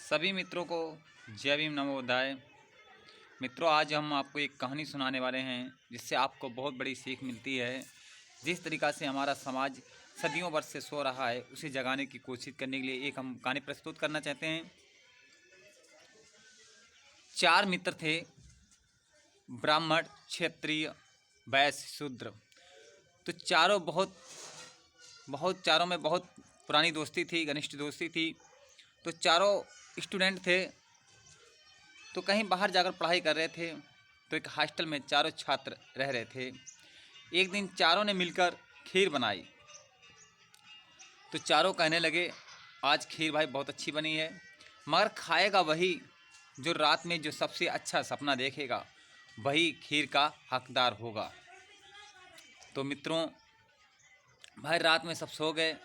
सभी मित्रों को जय भीम नमोदय। मित्रों, आज हम आपको एक कहानी सुनाने वाले हैं जिससे आपको बहुत बड़ी सीख मिलती है। जिस तरीक़ा से हमारा समाज सदियों वर्ष से सो रहा है उसे जगाने की कोशिश करने के लिए एक हम कहानी प्रस्तुत करना चाहते हैं। चार मित्र थे, ब्राह्मण, क्षत्रिय, वैश्य, शूद्र। तो चारों में बहुत पुरानी दोस्ती थी, घनिष्ठ दोस्ती थी। तो चारों स्टूडेंट थे, तो कहीं बाहर जाकर पढ़ाई कर रहे थे। तो एक हॉस्टल में चारों छात्र रह रहे थे। एक दिन चारों ने मिलकर खीर बनाई। तो चारों कहने लगे, आज खीर भाई बहुत अच्छी बनी है, मगर खाएगा वही जो रात में जो सबसे अच्छा सपना देखेगा, वही खीर का हकदार होगा। तो मित्रों, भाई रात में सब सो गए।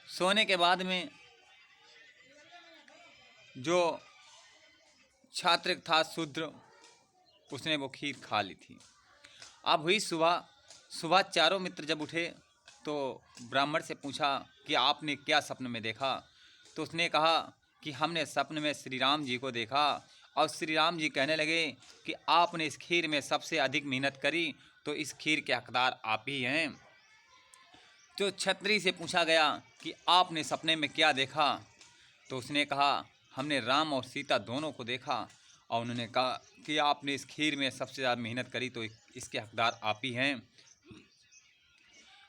सोने के बाद में जो छात्र था शूद्र, उसने वो खीर खा ली थी। अब हुई सुबह चारों मित्र जब उठे तो ब्राह्मण से पूछा कि आपने क्या सपने में देखा। तो उसने कहा कि हमने सपने में श्री राम जी को देखा, और श्री राम जी कहने लगे कि आपने इस खीर में सबसे अधिक मेहनत करी, तो इस खीर के हकदार आप ही हैं। तो क्षत्रिय से पूछा गया कि आपने सपने में क्या देखा। तो उसने कहा, हमने राम और सीता दोनों को देखा, और उन्होंने कहा कि आपने इस खीर में सबसे ज़्यादा मेहनत करी, तो इसके हकदार आप ही हैं।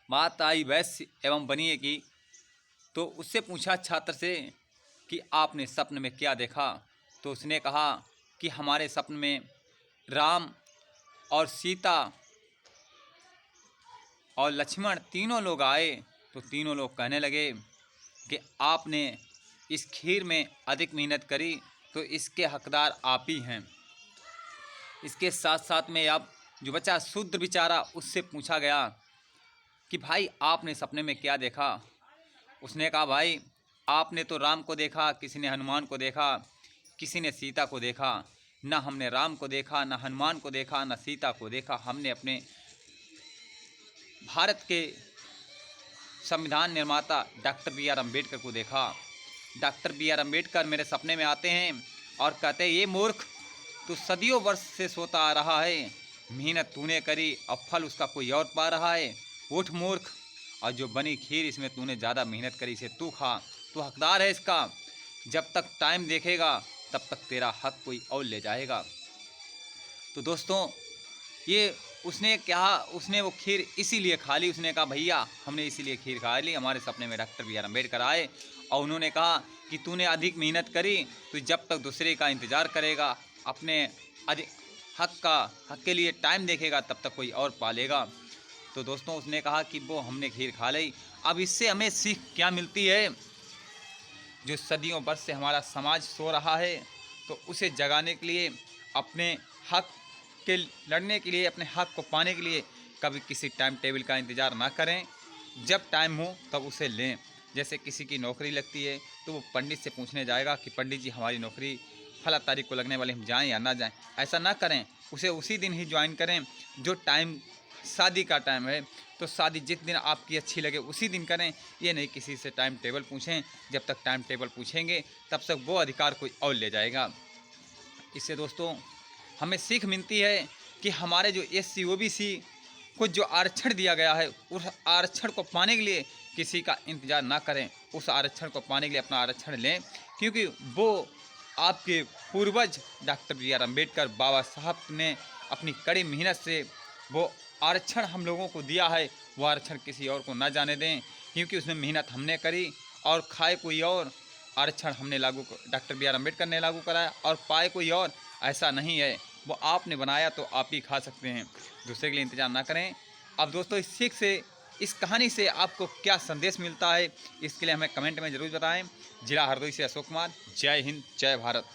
बात आई वैश्य एवं बनिए की। तो उससे पूछा छात्र से कि आपने सपने में क्या देखा। तो उसने कहा कि हमारे सपने में राम और सीता और लक्ष्मण तीनों लोग आए। तो तीनों लोग कहने लगे कि आपने इस खीर में अधिक मेहनत करी, तो इसके हकदार आप ही हैं। इसके साथ साथ में अब जो बच्चा शूद्र बेचारा, उससे पूछा गया कि भाई आपने सपने में क्या देखा। उसने कहा, भाई आपने तो राम को देखा, किसी ने हनुमान को देखा, किसी ने सीता को देखा। न हमने राम को देखा, न हनुमान को देखा, न सीता को देखा। हमने अपने भारत के संविधान निर्माता डॉक्टर बी आर अम्बेडकर को देखा। डॉक्टर बी आर अम्बेडकर मेरे सपने में आते हैं और कहते हैं, ये मूर्ख, तू सदियों वर्ष से सोता आ रहा है, मेहनत तूने करी, अब फल उसका कोई और पा रहा है। उठ मूर्ख, और जो बनी खीर इसमें तूने ज़्यादा मेहनत करी, इसे तू खा, तू हकदार है इसका। जब तक टाइम देखेगा तब तक तेरा हक कोई और ले जाएगा। तो दोस्तों, ये उसने वो खीर इसीलिए खा ली। उसने कहा, भैया हमने इसीलिए खीर खा ली, हमारे सपने में डॉक्टर बी आर अम्बेडकर आए और उन्होंने कहा कि तूने अधिक मेहनत करी, तो जब तक दूसरे का इंतज़ार करेगा, अपने हक के लिए टाइम देखेगा, तब तक कोई और पालेगा। तो दोस्तों, उसने कहा कि वो हमने खीर खा ली। अब इससे हमें सीख क्या मिलती है? जो सदियों वर्ष से हमारा समाज सो रहा है, तो उसे जगाने के लिए, अपने हक के लड़ने के लिए, अपने हक को पाने के लिए कभी किसी टाइम टेबल का इंतज़ार ना करें। जब टाइम हो तब उसे लें। जैसे किसी की नौकरी लगती है तो वो पंडित से पूछने जाएगा कि पंडित जी हमारी नौकरी फला तारीख को लगने वाली, हम जाएं या ना जाएं। ऐसा ना करें, उसे उसी दिन ही ज्वाइन करें जो टाइम शादी का टाइम है। तो शादी जिस दिन आपकी अच्छी लगे उसी दिन करें। ये नहीं किसी से टाइम टेबल पूछें। जब तक टाइम टेबल पूछेंगे तब तक वो अधिकार कोई और ले जाएगा। इससे दोस्तों हमें सीख मिलती है कि हमारे जो SC OBC को जो आरक्षण दिया गया है, उस आरक्षण को पाने के लिए किसी का इंतज़ार ना करें। उस आरक्षण को पाने के लिए अपना आरक्षण लें, क्योंकि वो आपके पूर्वज डॉक्टर बी आर अम्बेडकर बाबा साहब ने अपनी कड़ी मेहनत से वो आरक्षण हम लोगों को दिया है। वो आरक्षण किसी और को ना जाने दें, क्योंकि उसमें मेहनत हमने करी और खाए कोई और। आरक्षण हमने डॉक्टर बी आर अम्बेडकर ने लागू कराया और पाए कोई और। ऐसा नहीं है, वो आपने बनाया तो आप ही खा सकते हैं, दूसरे के लिए इंतज़ार ना करें। अब दोस्तों, इस सीख से, इस कहानी से आपको क्या संदेश मिलता है, इसके लिए हमें कमेंट में ज़रूर बताएं। जिला हरदोई से अशोक कुमार। जय हिंद, जय भारत।